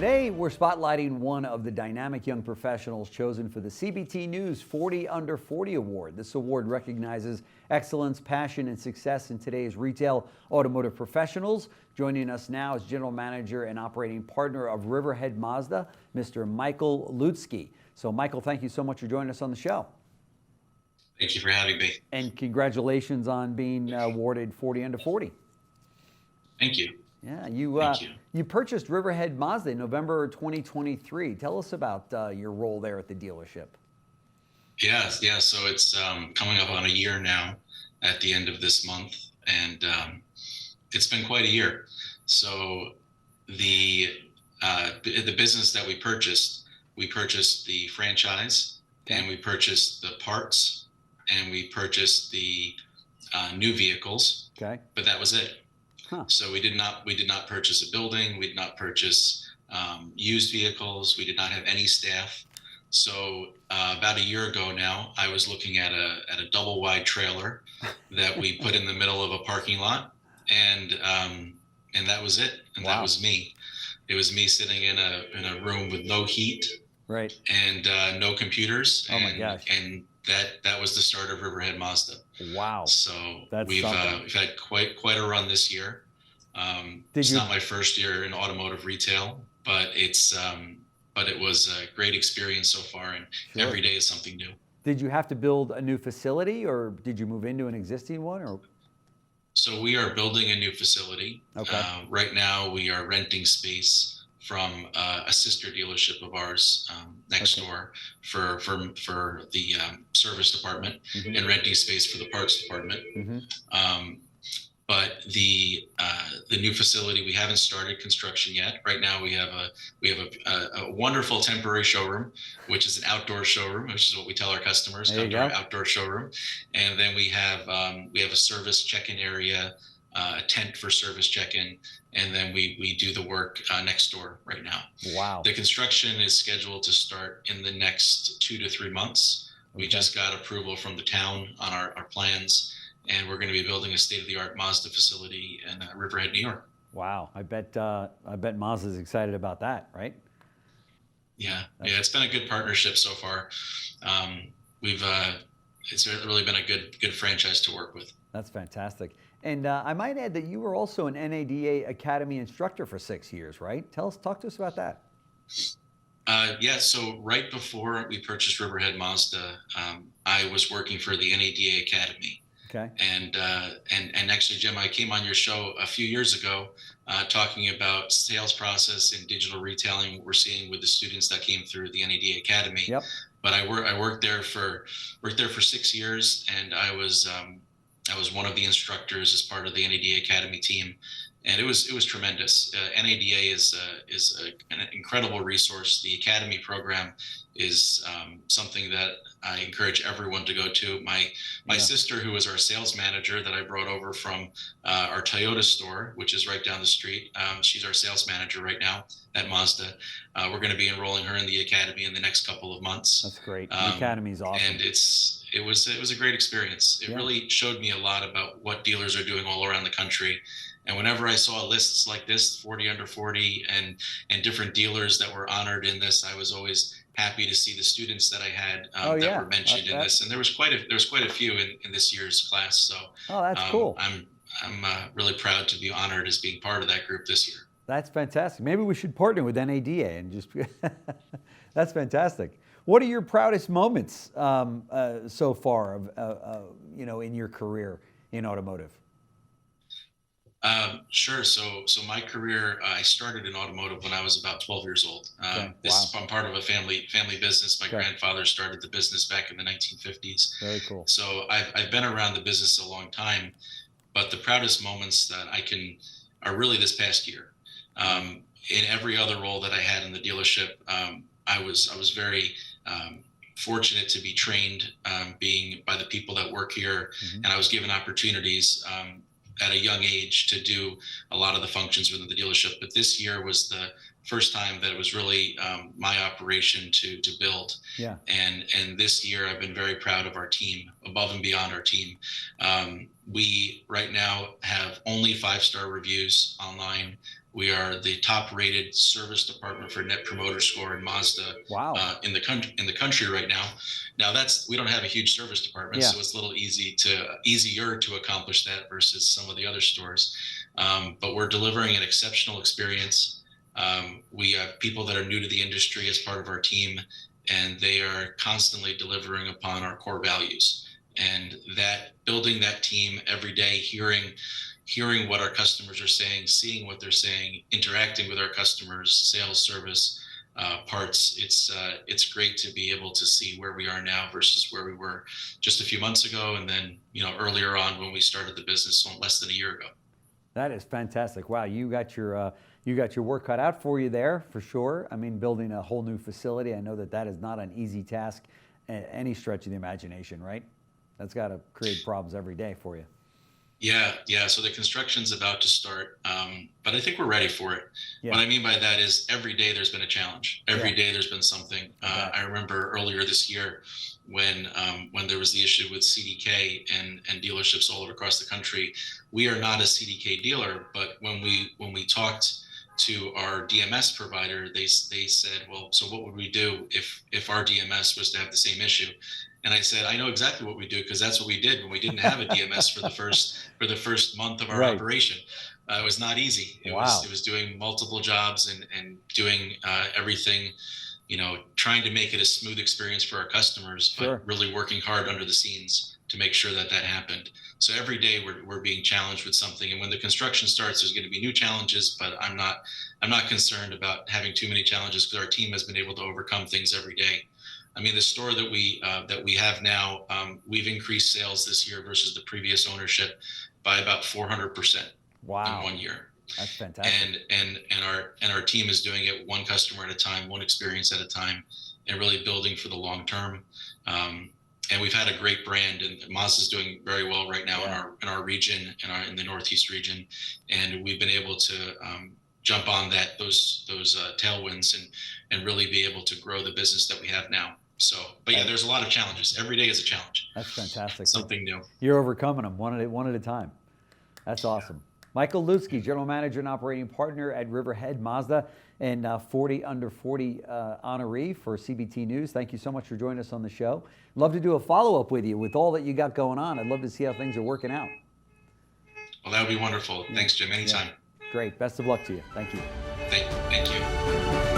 Today, we're spotlighting one of the dynamic young professionals chosen for the CBT News 40 Under 40 Award. This award recognizes excellence, passion, and success in today's retail automotive professionals. Joining us now is General Manager and Operating Partner of Riverhead Mazda, Mr. Michale Lucki. So, Michael, thank you so much for joining us on the show. Thank you for having me. And congratulations on being awarded 40 Under 40. Thank you. Yeah, you purchased Riverhead Mazda in November 2023. Tell us about your role there at the dealership. Yeah. So it's coming up on a year now at the end of this month, and it's been quite a year. So the business that we purchased the franchise, and we purchased the parts, and we purchased the new vehicles. Okay. But that was it. Huh. So we did not purchase a building. We did not purchase used vehicles. We did not have any staff. So about a year ago now, I was looking at a double wide trailer that we put in the middle of a parking lot, and that was it. And Wow. That was me. It was me sitting in a room with no heat, right, and no computers. Oh my gosh! And that was the start of Riverhead Mazda. Wow. So we've had quite a run this year. It's not my first year in automotive retail, but it was a great experience so far, and Sure. Every day is something new. Did you have to build a new facility, or did you move into an existing one? Or so we are building a new facility. Okay. Right now we are renting space from a sister dealership of ours next door for the service department, and renting space for the parts department. But the new facility, we haven't started construction yet. Right now we have a wonderful temporary showroom, which is an outdoor showroom, which is what we tell our customers, come to our outdoor showroom. And then we have a service check-in area, a tent for service check-in, and then we do the work next door right now. Wow. The construction is scheduled to start in the next 2 to 3 months. We just got approval from the town on our plans, and we're going to be building a state-of-the-art Mazda facility in Riverhead, New York. Wow. I bet Mazda's excited about that, right? Yeah, it's been a good partnership so far. It's really been a good franchise to work with. That's fantastic. And I might add that you were also an NADA Academy instructor for 6 years, right? Talk to us about that. Yeah, so right before we purchased Riverhead Mazda, I was working for the NADA Academy. Okay. And actually, Jim, I came on your show a few years ago talking about sales process and digital retailing, what we're seeing with the students that came through the NADA Academy. Yep. But I worked there for 6 years, and I was one of the instructors as part of the NADA Academy team, and it was tremendous. NADA is an incredible resource. The Academy program is something that I encourage everyone to go to. My sister, who was our sales manager that I brought over from our Toyota store, which is right down the street, she's our sales manager right now at Mazda. We're going to be enrolling her in the Academy in the next couple of months. That's great. The Academy's awesome. And it was a great experience. It really showed me a lot about what dealers are doing all around the country. And whenever I saw lists like this, 40 Under 40, and different dealers that were honored in this, I was always happy to see the students that I had that were mentioned in this. And there was quite a few in this year's class. So that's cool. I'm really proud to be honored as being part of that group this year. That's fantastic. Maybe we should partner with NADA and just. That's fantastic. What are your proudest moments so far of in your career in automotive? Sure. So my career, I started in automotive when I was about 12 years old. I'm part of a family business. My grandfather started the business back in the 1950s. Very cool. So I've been around the business a long time, but the proudest moments that are really this past year. In every other role that I had in the dealership, I was very fortunate to be trained being by the people that work here, and I was given opportunities at a young age to do a lot of the functions within the dealership. But this year was the first time that it was really my operation to build. Yeah. And this year I've been very proud of our team, above and beyond our team. We right now have only 5-star reviews online. We are the top-rated service department for Net Promoter Score in Mazda Wow. in the country right now. Now we don't have a huge service department, Yeah. so it's a little easier to accomplish that versus some of the other stores. But we're delivering an exceptional experience. We have people that are new to the industry as part of our team, and they are constantly delivering upon our core values. And that building that team every day, hearing what our customers are saying, seeing what they're saying, interacting with our customers, sales, service, parts. It's great to be able to see where we are now versus where we were just a few months ago, and then earlier on when we started the business less than a year ago. That is fantastic. Wow, you got your work cut out for you there, for sure. I mean, building a whole new facility, I know that is not an easy task, any stretch of the imagination, right? That's got to create problems every day for you. Yeah. So the construction's about to start, but I think we're ready for it. Yeah. What I mean by that is every day there's been a challenge. Every day there's been something. I remember earlier this year when there was the issue with CDK and dealerships all across the country. We are not a CDK dealer, but when we talked to our DMS provider, they said, well, so what would we do if our DMS was to have the same issue? And I said, I know exactly what we do, because that's what we did when we didn't have a DMS for the first month of our operation. It was not easy. It was doing multiple jobs and doing everything, trying to make it a smooth experience for our customers, but really working hard under the scenes to make sure that happened. So every day we're being challenged with something, and when the construction starts, there's going to be new challenges. But I'm not concerned about having too many challenges, because our team has been able to overcome things every day. I mean, the store that we have now, we've increased sales this year versus the previous ownership by about 400%. Wow. In 1 year. That's fantastic. And our team is doing it one customer at a time, one experience at a time, and really building for the long term. And we've had a great brand, and Mazda's doing very well right now in our region, in the Northeast region, and we've been able to jump on those tailwinds and really be able to grow the business that we have now. So, but yeah, there's a lot of challenges. Every day is a challenge. That's fantastic. Something new. You're overcoming them one at a time. That's awesome. Michale Lucki, General Manager and Operating Partner at Riverhead Mazda, and 40 under 40 honoree for CBT News. Thank you so much for joining us on the show. Love to do a follow-up with you with all that you got going on. I'd love to see how things are working out. Well, that would be wonderful. Thanks, Jim. Anytime. Great. Best of luck to you. Thank you. Thank you.